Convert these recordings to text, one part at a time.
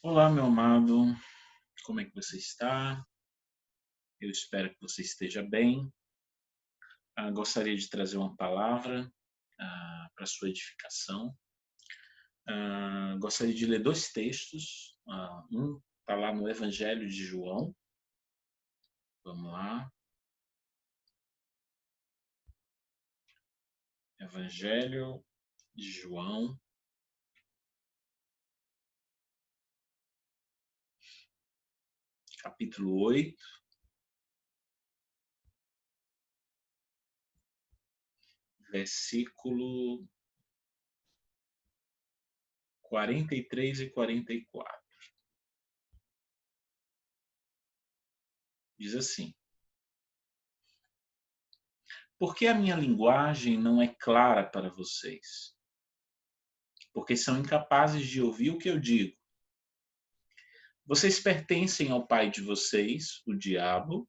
Olá, meu amado, como é que você está? Eu espero que você esteja bem. Gostaria de trazer uma palavra para sua edificação. Gostaria de ler dois textos. Um está lá no Evangelho de João. Vamos lá. Evangelho de João, capítulo 8, versículo 43 e 44. Diz assim: Por que a minha linguagem não é clara para vocês? Porque são incapazes de ouvir o que eu digo. Vocês pertencem ao pai de vocês, o diabo,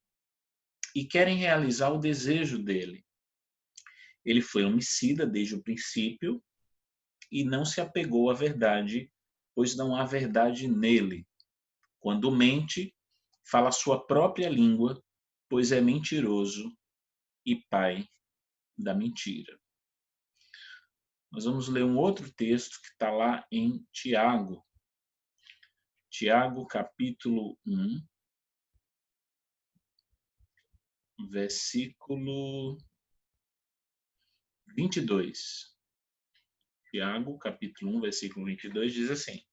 e querem realizar o desejo dele. Ele foi homicida desde o princípio e não se apegou à verdade, pois não há verdade nele. Quando mente, fala sua própria língua, pois é mentiroso e pai da mentira. Nós vamos ler um outro texto que está lá em Tiago. Tiago, capítulo 1, versículo 22. Tiago, capítulo 1, versículo 22, diz assim: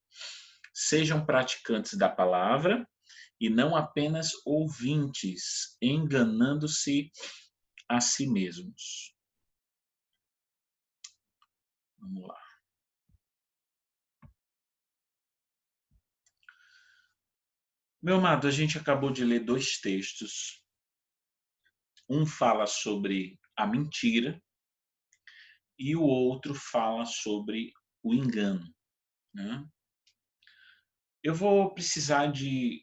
Sejam praticantes da palavra e não apenas ouvintes, enganando-se a si mesmos. Vamos lá. Meu amado, a gente acabou de ler dois textos. Um fala sobre a mentira e o outro fala sobre o engano, né? Eu vou precisar de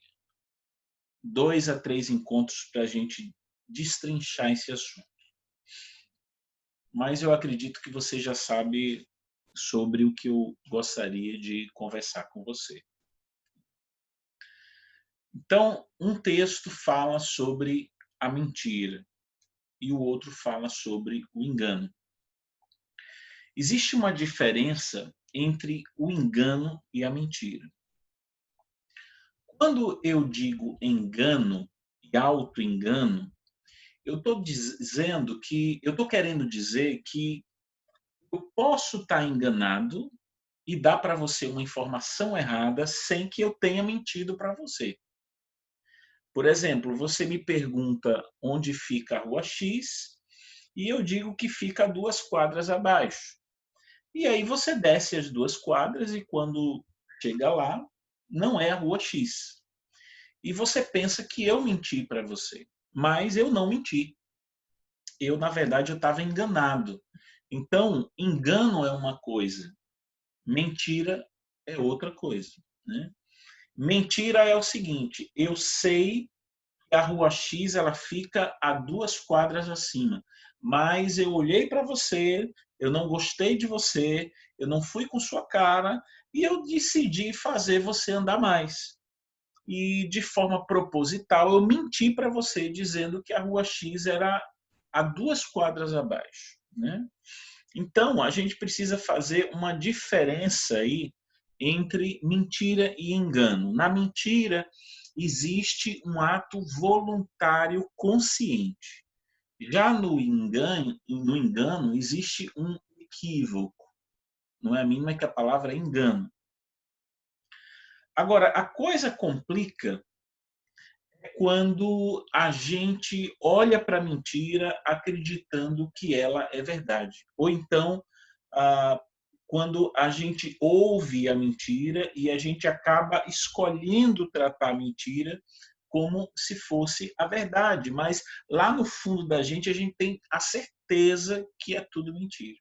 2 a 3 encontros para a gente destrinchar esse assunto. Mas eu acredito que você já sabe sobre o que eu gostaria de conversar com você. Então, um texto fala sobre a mentira e o outro fala sobre o engano. Existe uma diferença entre o engano e a mentira. Quando eu digo engano e auto-engano, eu estou querendo dizer que eu posso estar enganado e dar para você uma informação errada sem que eu tenha mentido para você. Por exemplo, você me pergunta onde fica a rua X e eu digo que fica a 2 quadras abaixo. E aí você desce as 2 quadras e quando chega lá, não é a rua X. E você pensa que eu menti para você, mas eu não menti. Na verdade, eu estava enganado. Então, engano é uma coisa, mentira é outra coisa, né? Mentira é o seguinte: eu sei que a rua X ela fica a 2 quadras acima, mas eu olhei para você, eu não gostei de você, eu não fui com sua cara e eu decidi fazer você andar mais. E de forma proposital eu menti para você dizendo que a rua X era a 2 quadras abaixo, né? Então, a gente precisa fazer uma diferença aí entre mentira e engano. Na mentira, existe um ato voluntário consciente. Já no engano existe um equívoco. Não é a mínima que a palavra é engano. Agora, a coisa complica quando a gente olha para a mentira acreditando que ela é verdade. Ou então, ah, quando a gente ouve a mentira e a gente acaba escolhendo tratar a mentira como se fosse a verdade, mas lá no fundo da gente a gente tem a certeza que é tudo mentira.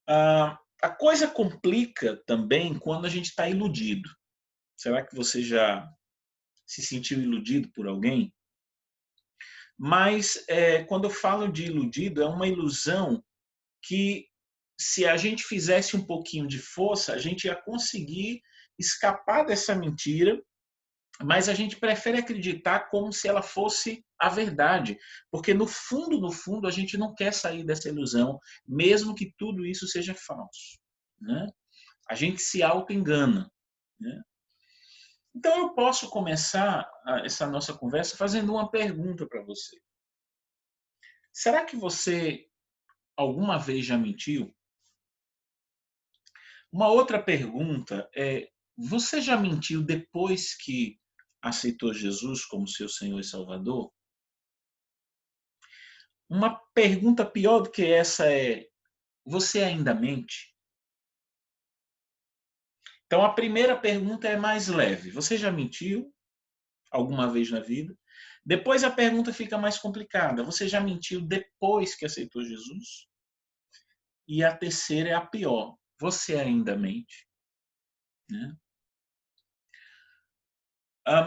A coisa complica também quando a gente está iludido. Será que você já se sentiu iludido por alguém? Mas quando eu falo de iludido, é uma ilusão que, se a gente fizesse um pouquinho de força, a gente ia conseguir escapar dessa mentira, mas a gente prefere acreditar como se ela fosse a verdade, porque no fundo, a gente não quer sair dessa ilusão, mesmo que tudo isso seja falso, né? A gente se auto-engana, né? Então eu posso começar essa nossa conversa fazendo uma pergunta para você. Será que você alguma vez já mentiu? Uma outra pergunta é: você já mentiu depois que aceitou Jesus como seu Senhor e Salvador? Uma pergunta pior do que essa é: você ainda mente? Então a primeira pergunta é mais leve. Você já mentiu alguma vez na vida? Depois a pergunta fica mais complicada. Você já mentiu depois que aceitou Jesus? E a terceira é a pior. Você ainda mente? Né?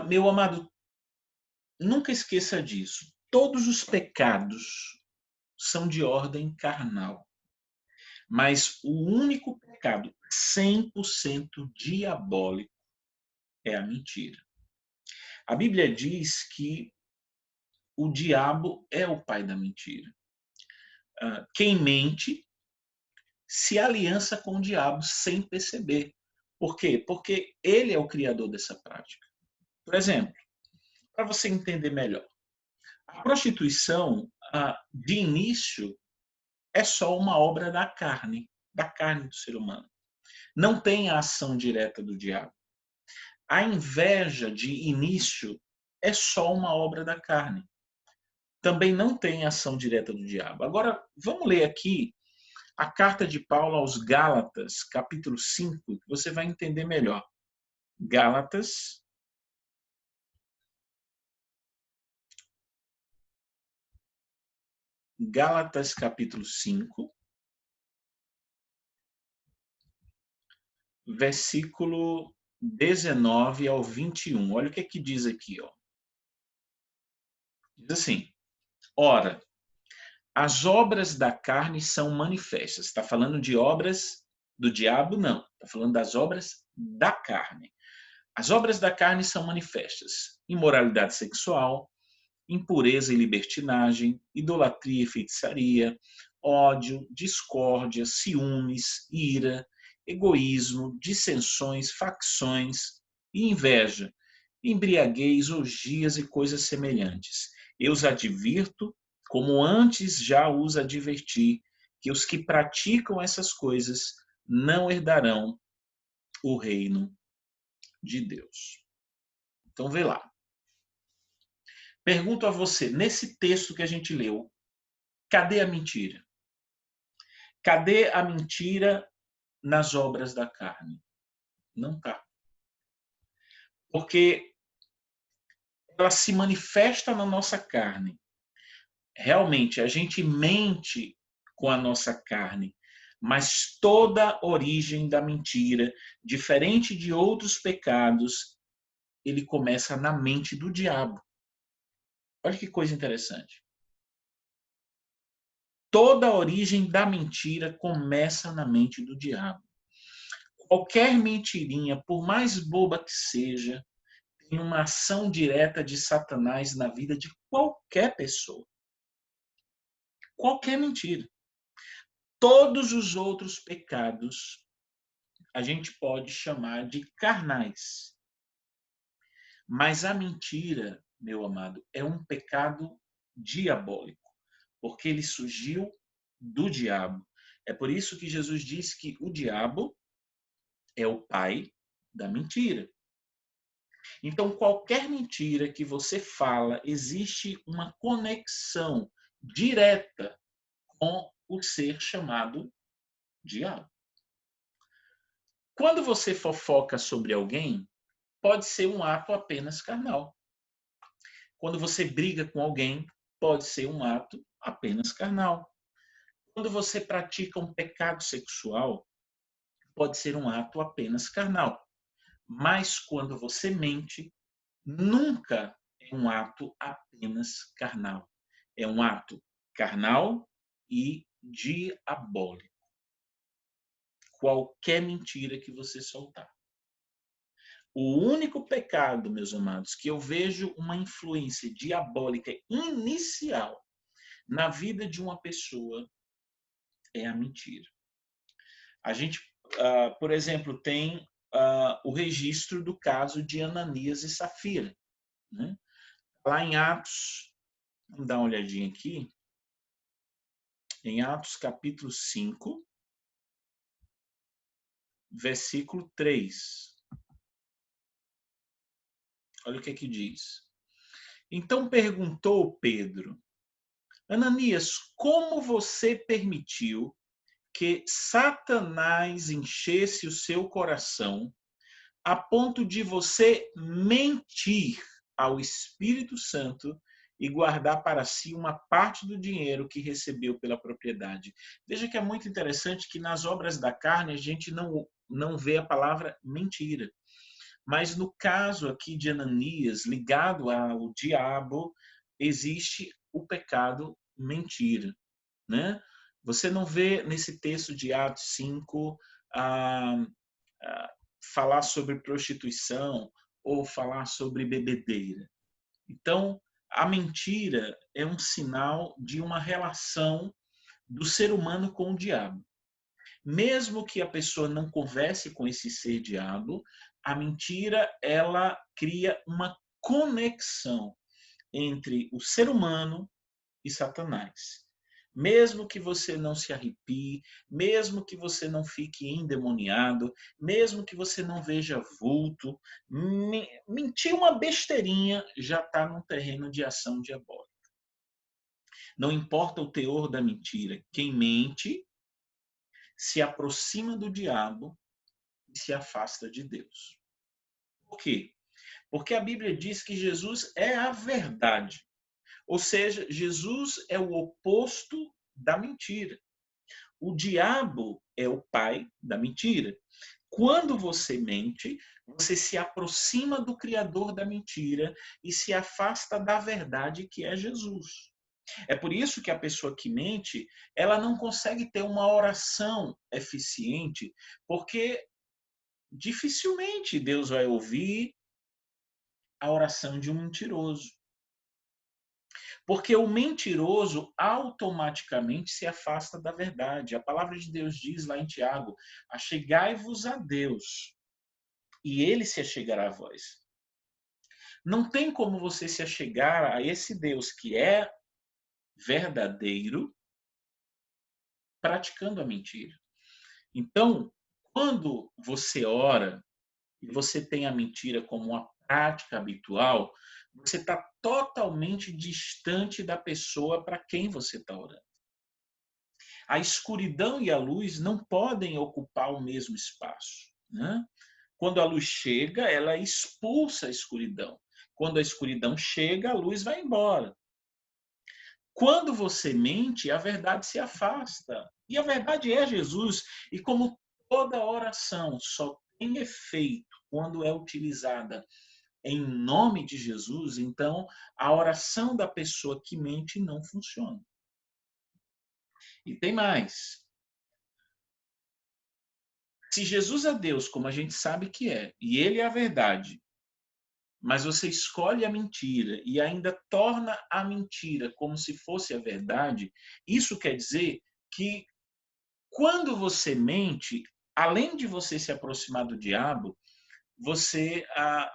Meu amado, nunca esqueça disso. Todos os pecados são de ordem carnal. Mas o único pecado 100% diabólico é a mentira. A Bíblia diz que o diabo é o pai da mentira. Quem mente se aliança com o diabo sem perceber. Por quê? Porque ele é o criador dessa prática. Por exemplo, para você entender melhor, a prostituição, de início, é só uma obra da carne do ser humano. Não tem a ação direta do diabo. A inveja de início é só uma obra da carne. Também não tem ação direta do diabo. Agora, vamos ler aqui a carta de Paulo aos Gálatas, capítulo 5, que você vai entender melhor. Gálatas, capítulo 5, versículo 19 ao 21. Olha o que é que diz aqui, ó. Diz assim: ora, as obras da carne são manifestas. Está falando de obras do diabo? Não. Está falando das obras da carne. As obras da carne são manifestas: imoralidade sexual, impureza e libertinagem, idolatria e feitiçaria, ódio, discórdia, ciúmes, ira, egoísmo, dissensões, facções e inveja, embriaguez, orgias e coisas semelhantes. Eu os advirto, como antes já os adverti, que os que praticam essas coisas não herdarão o reino de Deus. Então, vê lá. Pergunto a você, nesse texto que a gente leu, cadê a mentira? Cadê a mentira nas obras da carne? Não está. Porque ela se manifesta na nossa carne. Realmente, a gente mente com a nossa carne, mas toda a origem da mentira, diferente de outros pecados, ele começa na mente do diabo. Olha que coisa interessante. Toda a origem da mentira começa na mente do diabo. Qualquer mentirinha, por mais boba que seja, tem uma ação direta de Satanás na vida de qualquer pessoa. Qualquer mentira. Todos os outros pecados a gente pode chamar de carnais. Mas a mentira, meu amado, é um pecado diabólico, porque ele surgiu do diabo. É por isso que Jesus diz que o diabo é o pai da mentira. Então, qualquer mentira que você fala, existe uma conexão direta com o ser chamado diabo. Quando você fofoca sobre alguém, pode ser um ato apenas carnal. Quando você briga com alguém, pode ser um ato apenas carnal. Quando você pratica um pecado sexual, pode ser um ato apenas carnal. Mas quando você mente, nunca é um ato apenas carnal. É um ato carnal e diabólico. Qualquer mentira que você soltar. O único pecado, meus amados, que eu vejo uma influência diabólica inicial na vida de uma pessoa é a mentira. A gente, por exemplo, tem o registro do caso de Ananias e Safira, né? Lá em Atos, vamos dar uma olhadinha aqui, em Atos capítulo 5, versículo 3. Olha o que é que diz. Então perguntou Pedro: Ananias, como você permitiu que Satanás enchesse o seu coração a ponto de você mentir ao Espírito Santo e guardar para si uma parte do dinheiro que recebeu pela propriedade? Veja que é muito interessante que nas obras da carne a gente não vê a palavra mentira. Mas no caso aqui de Ananias, ligado ao diabo, existe o pecado mentira, né? Você não vê nesse texto de Atos 5 ah, falar sobre prostituição ou falar sobre bebedeira. Então, a mentira é um sinal de uma relação do ser humano com o diabo. Mesmo que a pessoa não converse com esse ser diabo, a mentira ela cria uma conexão entre o ser humano e Satanás. Mesmo que você não se arrepie, mesmo que você não fique endemoniado, mesmo que você não veja vulto, mentir uma besteirinha já está num terreno de ação diabólica. Não importa o teor da mentira, quem mente se aproxima do diabo e se afasta de Deus. Por quê? Porque a Bíblia diz que Jesus é a verdade. Ou seja, Jesus é o oposto da mentira. O diabo é o pai da mentira. Quando você mente, você se aproxima do criador da mentira e se afasta da verdade que é Jesus. É por isso que a pessoa que mente, ela não consegue ter uma oração eficiente, porque dificilmente Deus vai ouvir a oração de um mentiroso. Porque o mentiroso automaticamente se afasta da verdade. A palavra de Deus diz lá em Tiago: achegai-vos a Deus, e ele se achegará a vós. Não tem como você se achegar a esse Deus que é verdadeiro praticando a mentira. Então, quando você ora e você tem a mentira como uma prática habitual, você está totalmente distante da pessoa para quem você está orando. A escuridão e a luz não podem ocupar o mesmo espaço, né? Quando a luz chega, ela expulsa a escuridão. Quando a escuridão chega, a luz vai embora. Quando você mente, a verdade se afasta. E a verdade é Jesus. E como toda oração só tem efeito quando é utilizada em nome de Jesus, então a oração da pessoa que mente não funciona. E tem mais. Se Jesus é Deus, como a gente sabe que é, e ele é a verdade, mas você escolhe a mentira e ainda torna a mentira como se fosse a verdade, isso quer dizer que quando você mente, além de você se aproximar do diabo, você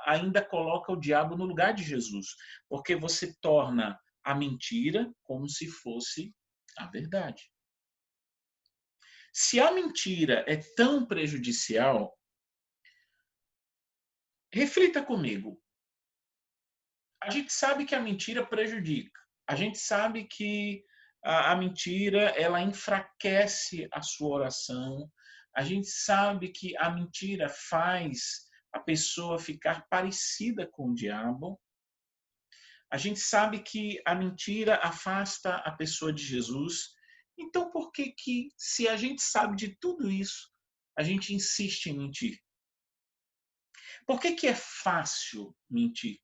ainda coloca o diabo no lugar de Jesus, porque você torna a mentira como se fosse a verdade. Se a mentira é tão prejudicial, reflita comigo. A gente sabe que a mentira prejudica. A gente sabe que a mentira ela enfraquece a sua oração. A gente sabe que a mentira faz a pessoa ficar parecida com o diabo. A gente sabe que a mentira afasta a pessoa de Jesus. Então, por que que, se a gente sabe de tudo isso, a gente insiste em mentir? Por que que é fácil mentir?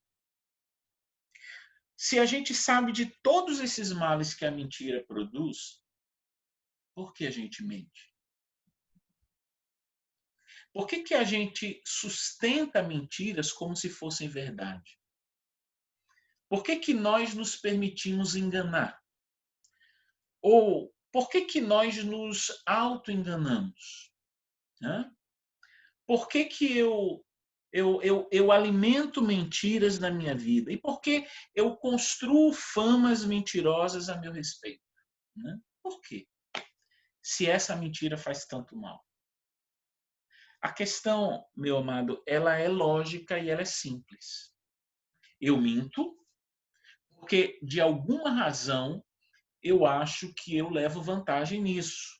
Se a gente sabe de todos esses males que a mentira produz, por que a gente mente? Por que que a gente sustenta mentiras como se fossem verdade? Por que que nós nos permitimos enganar? Ou por que que nós nos auto-enganamos? Né? Por que que eu alimento mentiras na minha vida? E por que eu construo famas mentirosas a meu respeito? Né? Por quê? Se essa mentira faz tanto mal. A questão, meu amado, ela é lógica e ela é simples. Eu minto porque, de alguma razão, eu acho que eu levo vantagem nisso.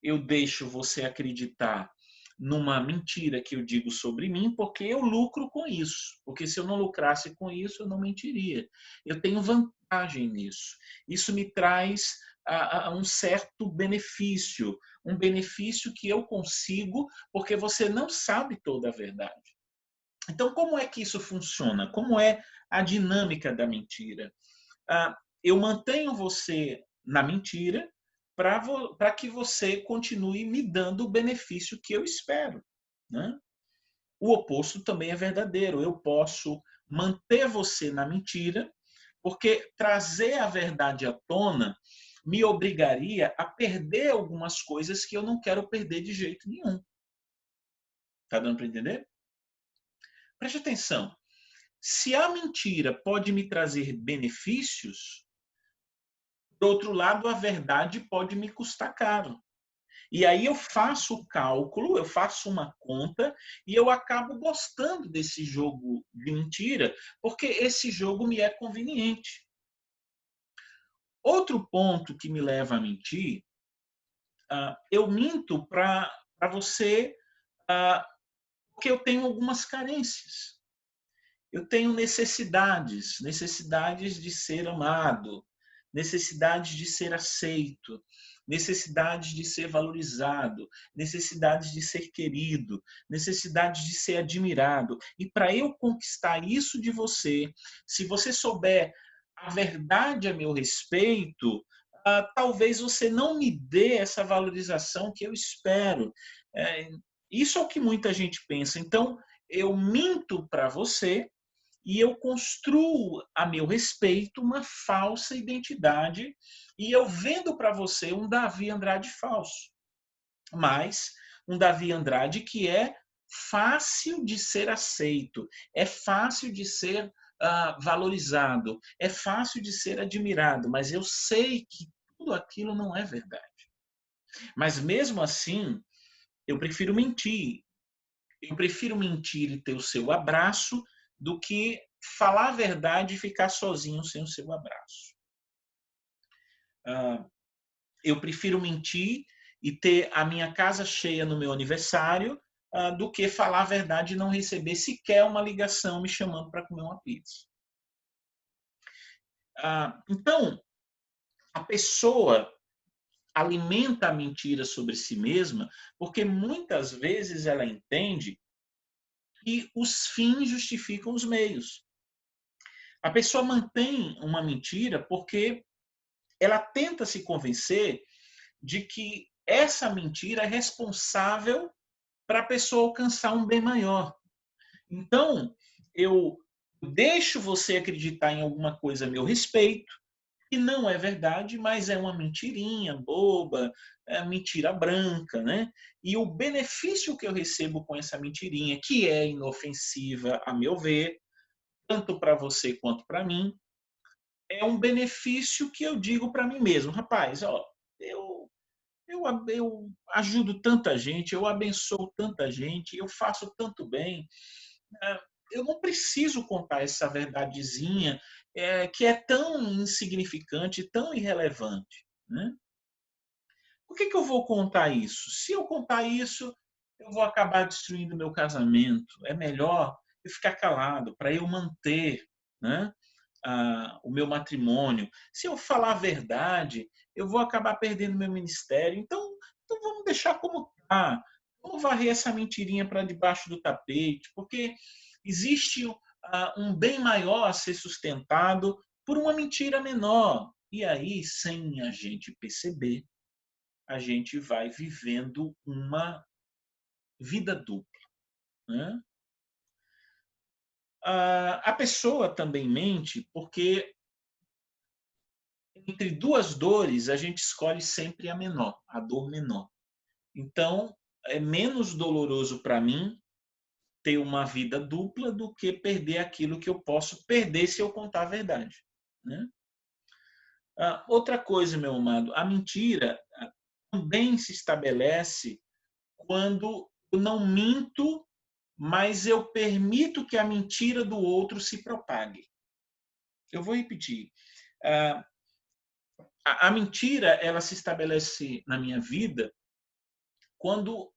Eu deixo você acreditar numa mentira que eu digo sobre mim porque eu lucro com isso. Porque se eu não lucrasse com isso, eu não mentiria. Eu tenho vantagem nisso. Isso me traz um certo benefício, um benefício que eu consigo porque você não sabe toda a verdade. Então, como é que isso funciona? Como é a dinâmica da mentira? Eu mantenho você na mentira para que você continue me dando o benefício que eu espero. Né? O oposto também é verdadeiro. Eu posso manter você na mentira, porque trazer a verdade à tona me obrigaria a perder algumas coisas que eu não quero perder de jeito nenhum. Tá dando para entender? Preste atenção. Se a mentira pode me trazer benefícios, por outro lado, a verdade pode me custar caro. E aí eu faço o cálculo, eu faço uma conta e eu acabo gostando desse jogo de mentira, porque esse jogo me é conveniente. Outro ponto que me leva a mentir, eu minto para você porque eu tenho algumas carências. Eu tenho necessidades, necessidades de ser amado, necessidades de ser aceito, necessidades de ser valorizado, necessidades de ser querido, necessidades de ser admirado. E para eu conquistar isso de você, se você souber a verdade a meu respeito, talvez você não me dê essa valorização que eu espero. É, isso é o que muita gente pensa. Então, eu minto para você e eu construo a meu respeito uma falsa identidade e eu vendo para você um Davi Andrade falso, mas um Davi Andrade que é fácil de ser aceito, é fácil de ser valorizado, é fácil de ser admirado, mas eu sei que tudo aquilo não é verdade. Mas mesmo assim, eu prefiro mentir. Eu prefiro mentir e ter o seu abraço do que falar a verdade e ficar sozinho sem o seu abraço. Eu prefiro mentir e ter a minha casa cheia no meu aniversário do que falar a verdade e não receber sequer uma ligação me chamando para comer uma pizza. Então, a pessoa alimenta a mentira sobre si mesma porque muitas vezes ela entende que os fins justificam os meios. A pessoa mantém uma mentira porque ela tenta se convencer de que essa mentira é responsável para a pessoa alcançar um bem maior. Então, eu deixo você acreditar em alguma coisa a meu respeito, que não é verdade, mas é uma mentirinha boba, é mentira branca, né? E o benefício que eu recebo com essa mentirinha, que é inofensiva, a meu ver, tanto para você quanto para mim, é um benefício que eu digo para mim mesmo, rapaz, ó, eu ajudo tanta gente, eu abençoo tanta gente, eu faço tanto bem, eu não preciso contar essa verdadezinha que é tão insignificante, tão irrelevante. Né? Por que eu vou contar isso? Se eu contar isso, eu vou acabar destruindo meu casamento. É melhor eu ficar calado para eu manter, né, o meu matrimônio. Se eu falar a verdade, eu vou acabar perdendo meu ministério. Então vamos deixar como está. Vamos varrer essa mentirinha para debaixo do tapete, porque existe um bem maior a ser sustentado por uma mentira menor. E aí, sem a gente perceber, a gente vai vivendo uma vida dupla, né? A pessoa também mente porque entre duas dores a gente escolhe sempre a menor, a dor menor. Então, é menos doloroso para mim ter uma vida dupla do que perder aquilo que eu posso perder se eu contar a verdade, né? Outra coisa, meu amado, a mentira também se estabelece quando eu não minto, mas eu permito que a mentira do outro se propague. Eu vou repetir. Ah, a mentira, ela se estabelece na minha vida quando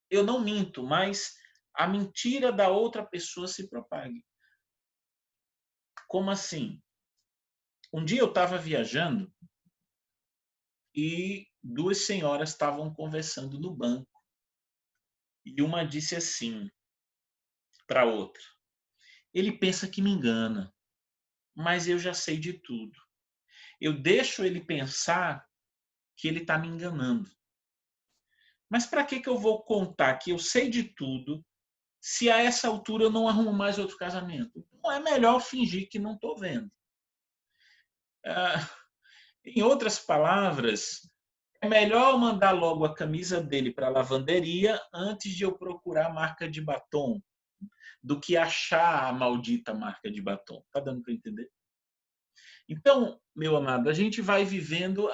eu não minto, mas a mentira da outra pessoa se propague. Como assim? Um dia eu estava viajando e duas senhoras estavam conversando no banco. E uma disse assim para a outra: ele pensa que me engana, mas eu já sei de tudo. Eu deixo ele pensar que ele está me enganando. Mas para que eu vou contar que eu sei de tudo se a essa altura eu não arrumo mais outro casamento? Então é melhor fingir que não estou vendo. Ah, em outras palavras, é melhor mandar logo a camisa dele para a lavanderia antes de eu procurar a marca de batom do que achar a maldita marca de batom. Tá dando para entender? Então, meu amado, a gente vai vivendo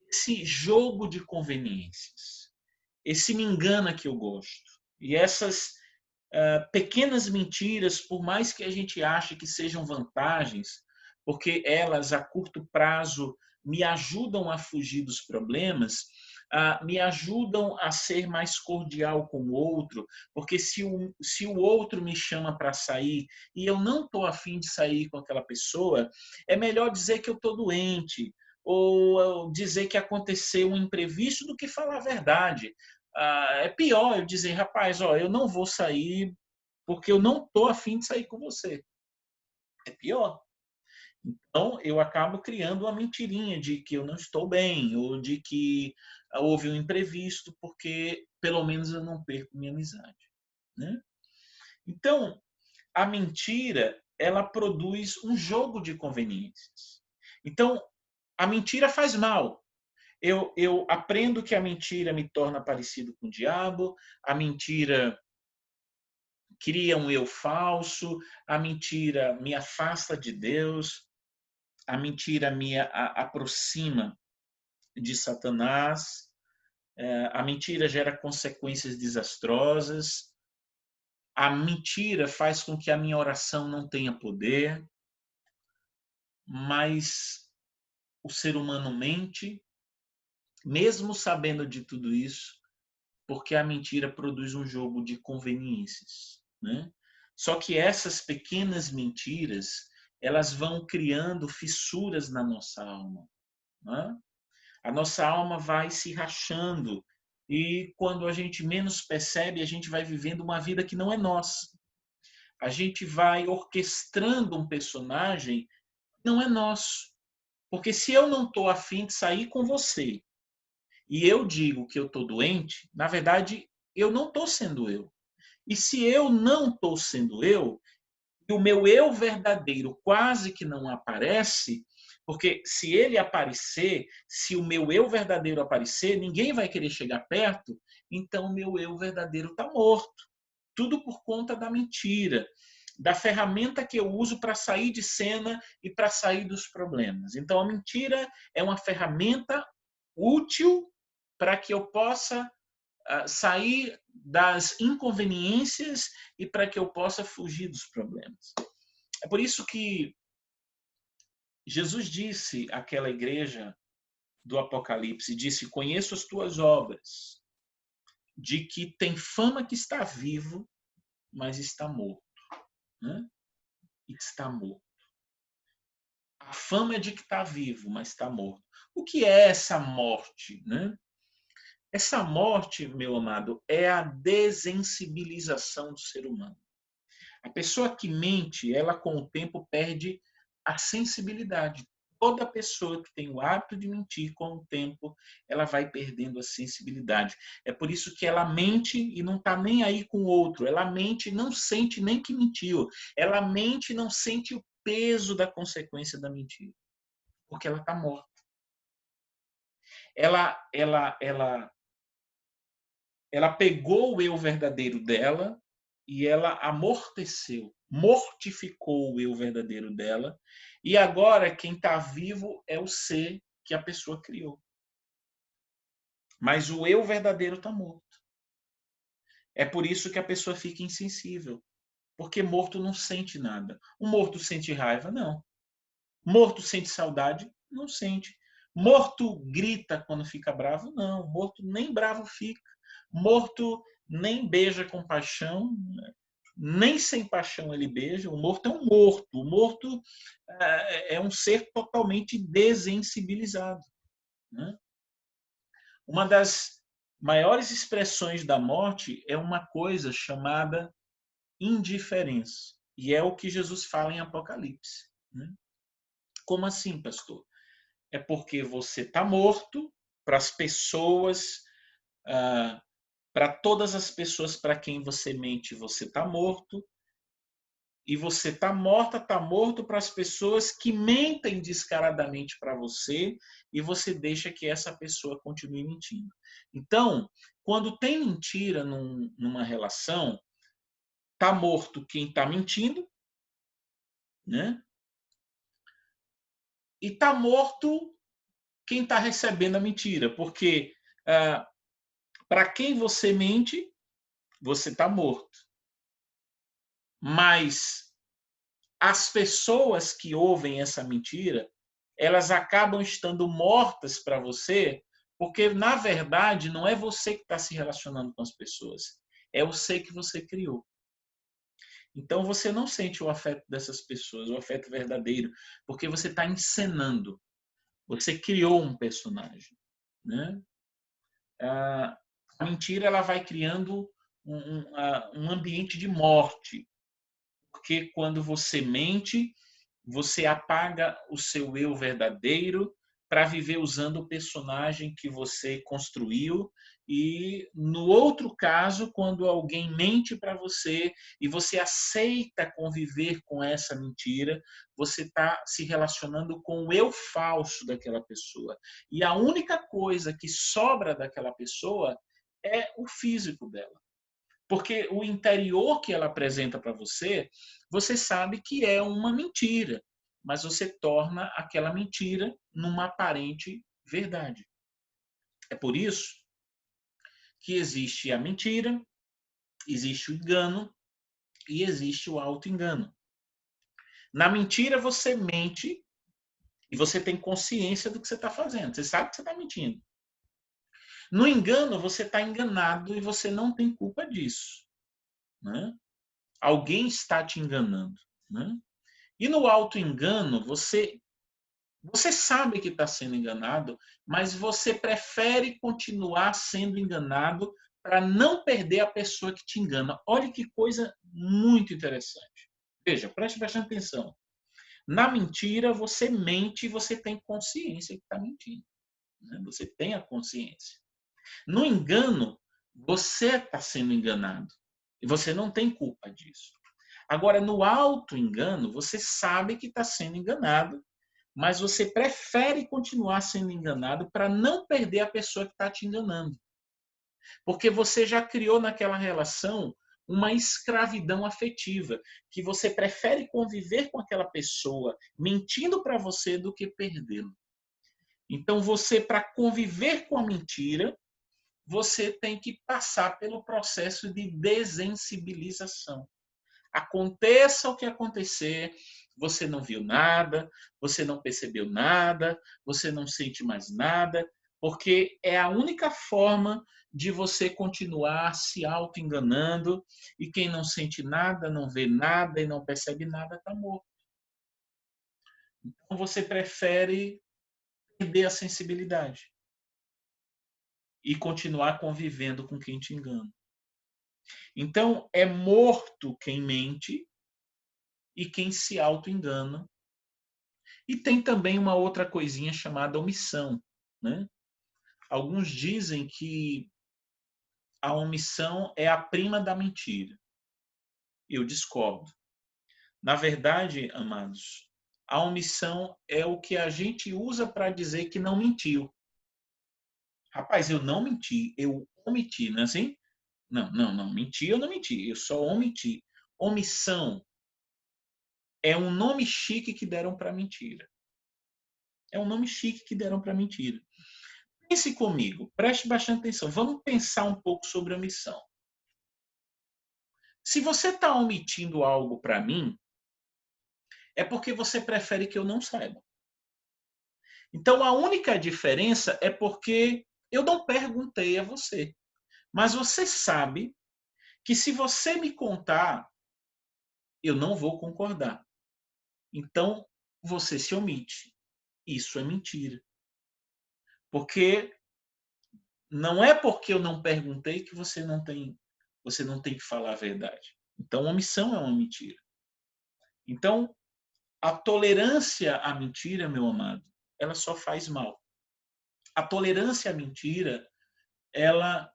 esse jogo de conveniências. Esse me engana que eu gosto. E essas pequenas mentiras, por mais que a gente ache que sejam vantagens, porque elas a curto prazo me ajudam a fugir dos problemas, me ajudam a ser mais cordial com o outro, porque se o outro me chama para sair e eu não estou afim de sair com aquela pessoa, é melhor dizer que eu estou doente, ou dizer que aconteceu um imprevisto do que falar a verdade. É pior eu dizer, rapaz, ó, eu não vou sair porque eu não estou afim de sair com você. É pior. Então, eu acabo criando uma mentirinha de que eu não estou bem, ou de que houve um imprevisto, porque pelo menos eu não perco minha amizade. Né? Então, a mentira, ela produz um jogo de conveniências. Então, a mentira faz mal. Eu aprendo que a mentira me torna parecido com o diabo, a mentira cria um eu falso, a mentira me afasta de Deus, a mentira me aproxima de Satanás, a mentira gera consequências desastrosas, a mentira faz com que a minha oração não tenha poder, mas o ser humano mente, mesmo sabendo de tudo isso, porque a mentira produz um jogo de conveniências, né? Só que essas pequenas mentiras, elas vão criando fissuras na nossa alma, né? A nossa alma vai se rachando e quando a gente menos percebe, a gente vai vivendo uma vida que não é nossa. A gente vai orquestrando um personagem que não é nosso. Porque se eu não estou afim de sair com você e eu digo que eu estou doente, na verdade, eu não estou sendo eu. E se eu não estou sendo eu, e o meu eu verdadeiro quase que não aparece, porque se ele aparecer, se o meu eu verdadeiro aparecer, ninguém vai querer chegar perto, então o meu eu verdadeiro está morto. Tudo por conta da mentira, da ferramenta que eu uso para sair de cena e para sair dos problemas. Então a mentira é uma ferramenta útil para que eu possa sair das inconveniências e para que eu possa fugir dos problemas. É por isso que Jesus disse àquela igreja do Apocalipse, disse, conheço as tuas obras, de que tem fama que está vivo, mas está morto. Né? Está morto. A fama é de que está vivo, mas está morto. O que é essa morte? Né? Essa morte, meu amado, é a desensibilização do ser humano. A pessoa que mente, ela com o tempo perde a sensibilidade. toda pessoa que tem o hábito de mentir, com o tempo, ela vai perdendo a sensibilidade. É por isso que ela mente e não está nem aí com o outro. Ela mente e não sente nem que mentiu. Ela mente e não sente o peso da consequência da mentira, porque ela está morta. Ela ela pegou o eu verdadeiro dela e ela amorteceu, mortificou o eu verdadeiro dela, e agora quem está vivo é o ser que a pessoa criou. Mas o eu verdadeiro está morto. É por isso que a pessoa fica insensível, porque morto não sente nada. O morto sente raiva? Não. Morto sente saudade? Não sente. Morto grita quando fica bravo? Não. Morto nem bravo fica. Morto nem beija com paixão, nem sem paixão ele beija. O morto é um morto. O morto é um ser totalmente desensibilizado. Né? Uma das maiores expressões da morte é uma coisa chamada indiferença. E é o que Jesus fala em Apocalipse. Né? Como assim, pastor? É porque você está morto para as pessoas, ah, para todas as pessoas para quem você mente, você está morto. E você está morto para as pessoas que mentem descaradamente para você e você deixa que essa pessoa continue mentindo. Então, quando tem mentira numa relação, está morto quem está mentindo, né? E está morto quem está recebendo a mentira, porque para quem você mente, você está morto. Mas as pessoas que ouvem essa mentira, elas acabam estando mortas para você, porque, na verdade, não é você que está se relacionando com as pessoas, é o ser que você criou. Então, você não sente o afeto dessas pessoas, o afeto verdadeiro, porque você está encenando, você criou um personagem. Né? A mentira ela vai criando um ambiente de morte, porque quando você mente, você apaga o seu eu verdadeiro para viver usando o personagem que você construiu. E no outro caso, quando alguém mente para você e você aceita conviver com essa mentira, você está se relacionando com o eu falso daquela pessoa. E a única coisa que sobra daquela pessoa é o físico dela. Porque o interior que ela apresenta para você, você sabe que é uma mentira, mas você torna aquela mentira numa aparente verdade. É por isso que existe a mentira, existe o engano e existe o auto-engano. Na mentira, você mente e você tem consciência do que você está fazendo. Você sabe que você está mentindo. No engano, você está enganado e você não tem culpa disso. Né? Alguém está te enganando. Né? E no auto-engano, você sabe que está sendo enganado, mas você prefere continuar sendo enganado para não perder a pessoa que te engana. Olha que coisa muito interessante. Veja, preste bastante atenção. Na mentira, você mente e você tem consciência que está mentindo. Né? Você tem a consciência. No engano, você está sendo enganado. E você não tem culpa disso. Agora, no auto-engano, você sabe que está sendo enganado, mas você prefere continuar sendo enganado para não perder a pessoa que está te enganando. Porque você já criou naquela relação uma escravidão afetiva, que você prefere conviver com aquela pessoa mentindo para você do que perdê-lo. Então, você, para conviver com a mentira, você tem que passar pelo processo de desensibilização. Aconteça o que acontecer, você não viu nada, você não percebeu nada, você não sente mais nada, porque é a única forma de você continuar se auto-enganando, e quem não sente nada, não vê nada e não percebe nada está morto. Então você prefere perder a sensibilidade e continuar convivendo com quem te engana. Então é morto quem mente e quem se auto-engana. E tem também uma outra coisinha chamada omissão, né? Alguns dizem que a omissão é a prima da mentira. Eu discordo. Na verdade, amados, a omissão é o que a gente usa para dizer que não mentiu. Rapaz, eu não menti, eu omiti, não é assim? Não, não, não, menti eu não menti, eu só omiti. Omissão é um nome chique que deram para mentira. É um nome chique que deram para mentira. Pense comigo, preste bastante atenção. Vamos pensar um pouco sobre omissão. Se você está omitindo algo para mim, é porque você prefere que eu não saiba. Então, a única diferença é porque eu não perguntei a você. Mas você sabe que se você me contar, eu não vou concordar. Então, você se omite. Isso é mentira. Porque não é porque eu não perguntei que você não tem que falar a verdade. Então, omissão é uma mentira. Então, a tolerância à mentira, meu amado, ela só faz mal. A tolerância à mentira, ela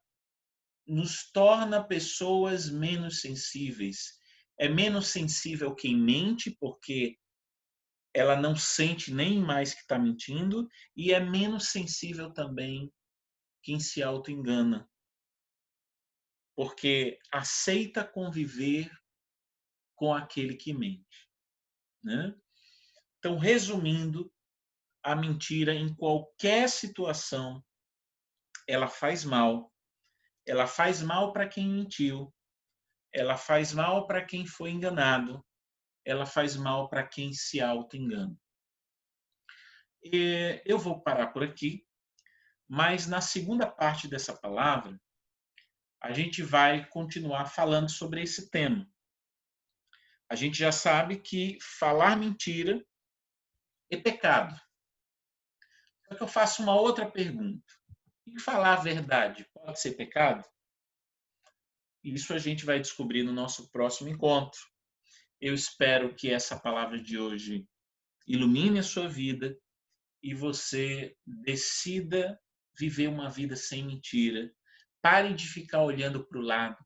nos torna pessoas menos sensíveis. É menos sensível quem mente, porque ela não sente nem mais que está mentindo, e é menos sensível também quem se auto-engana, porque aceita conviver com aquele que mente, né? Então, resumindo, a mentira em qualquer situação, ela faz mal. Ela faz mal para quem mentiu, ela faz mal para quem foi enganado, ela faz mal para quem se auto-engana. Eu vou parar por aqui, mas na segunda parte dessa palavra, a gente vai continuar falando sobre esse tema. A gente já sabe que falar mentira é pecado. Só que eu faço uma outra pergunta. E falar a verdade pode ser pecado? Isso a gente vai descobrir no nosso próximo encontro. Eu espero que essa palavra de hoje ilumine a sua vida e você decida viver uma vida sem mentira. Pare de ficar olhando para o lado.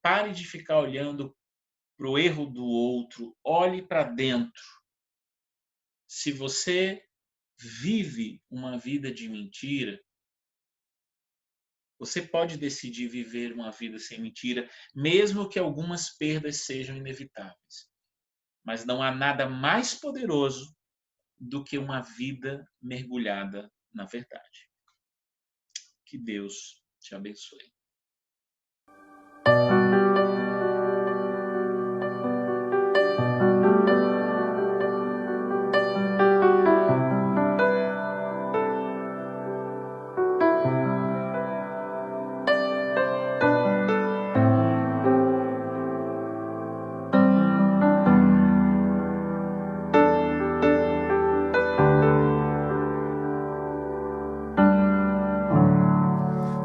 Pare de ficar olhando para o erro do outro. Olhe para dentro. Se você vive uma vida de mentira, você pode decidir viver uma vida sem mentira, mesmo que algumas perdas sejam inevitáveis. Mas não há nada mais poderoso do que uma vida mergulhada na verdade. Que Deus te abençoe.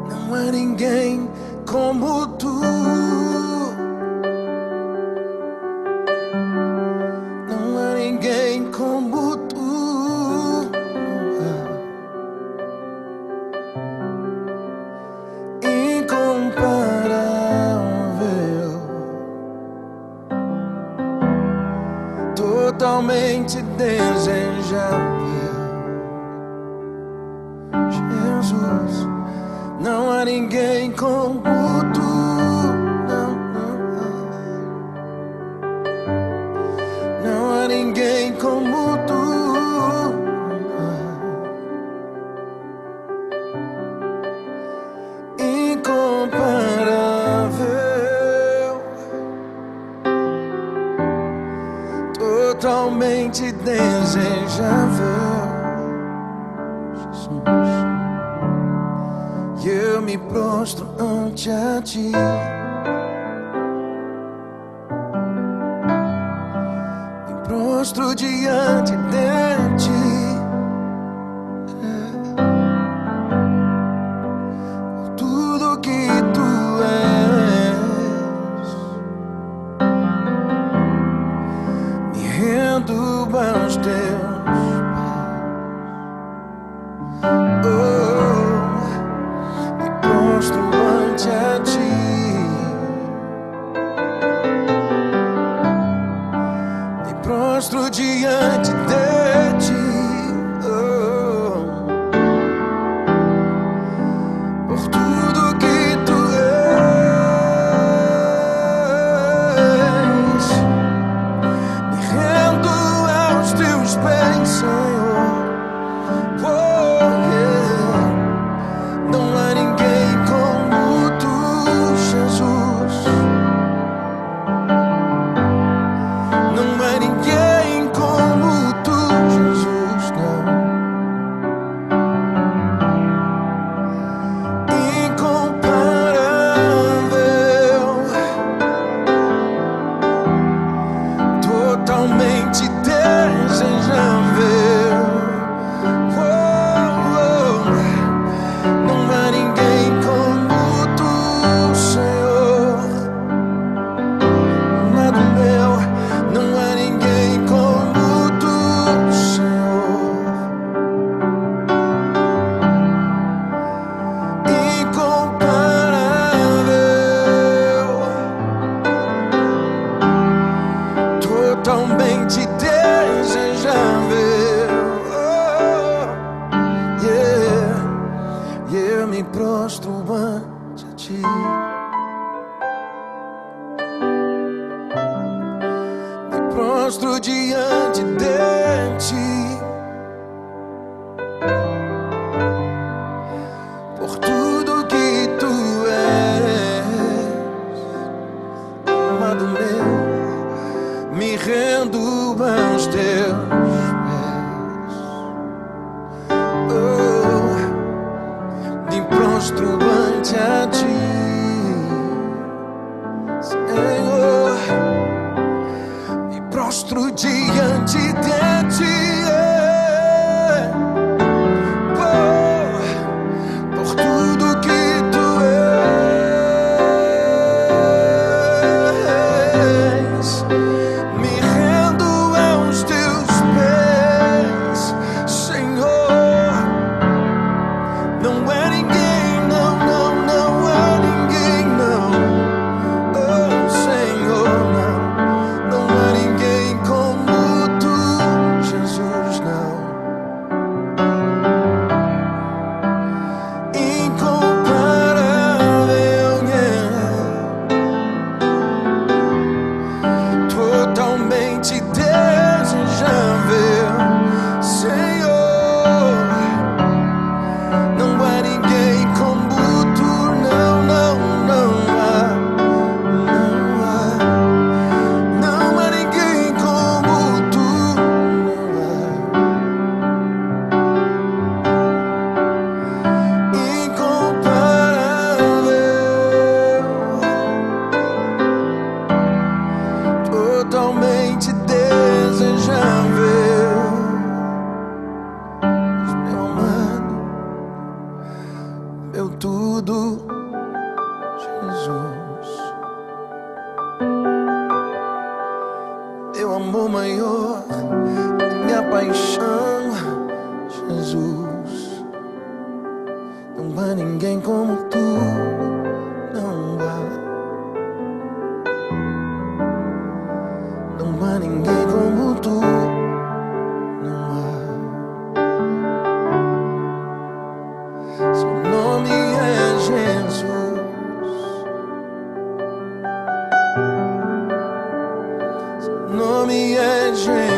Não há ninguém como tu. Não há ninguém como tu. Incomparável, totalmente desejável. Jesus, não há ninguém como tu. Não, não, não há ninguém como tu. Incomparável, totalmente desejável. Jesus, eu me prostro ante a ti. Me prostro diante de ti. Tudo que tu és, me rendo aos teus me prostro ante a ti. Me prostro diante de ti. Por tudo que tu és, me rendo aos teus pés, Senhor. Não há ninguém como tu, Jesus. Não há ninguém como tu, Jesus, não. Totalmente desejável. Não há ninguém como tu, Senhor. Nada meu, não há ninguém como tu, Senhor. Totalmente desejável. Me prostro ante a ti. Me prostro diante de ti. Por tudo que tu és, amado meu, me rendo aos teus pés. Me prostro ante a ti, Senhor. Me prostro diante de ti. Por tudo que tu és, me rendo aos teus pés, Senhor. Não é ninguém, não, não, não há ninguém, não. Oh, Senhor, não. Não há ninguém como tu, Jesus, não. Incomparável, totalmente desejável, Senhor. Não há ninguém como tu, não, não, não há. Não há. Não há ninguém como tu, não há. Incomparável, totalmente desejável, meu amado, meu tudo, Jesus. Meu amor maior, minha paixão, Jesus. Não há ninguém como tu, não há. Não há ninguém como tu, não há. Seu nome é Jesus. Seu nome é Jesus.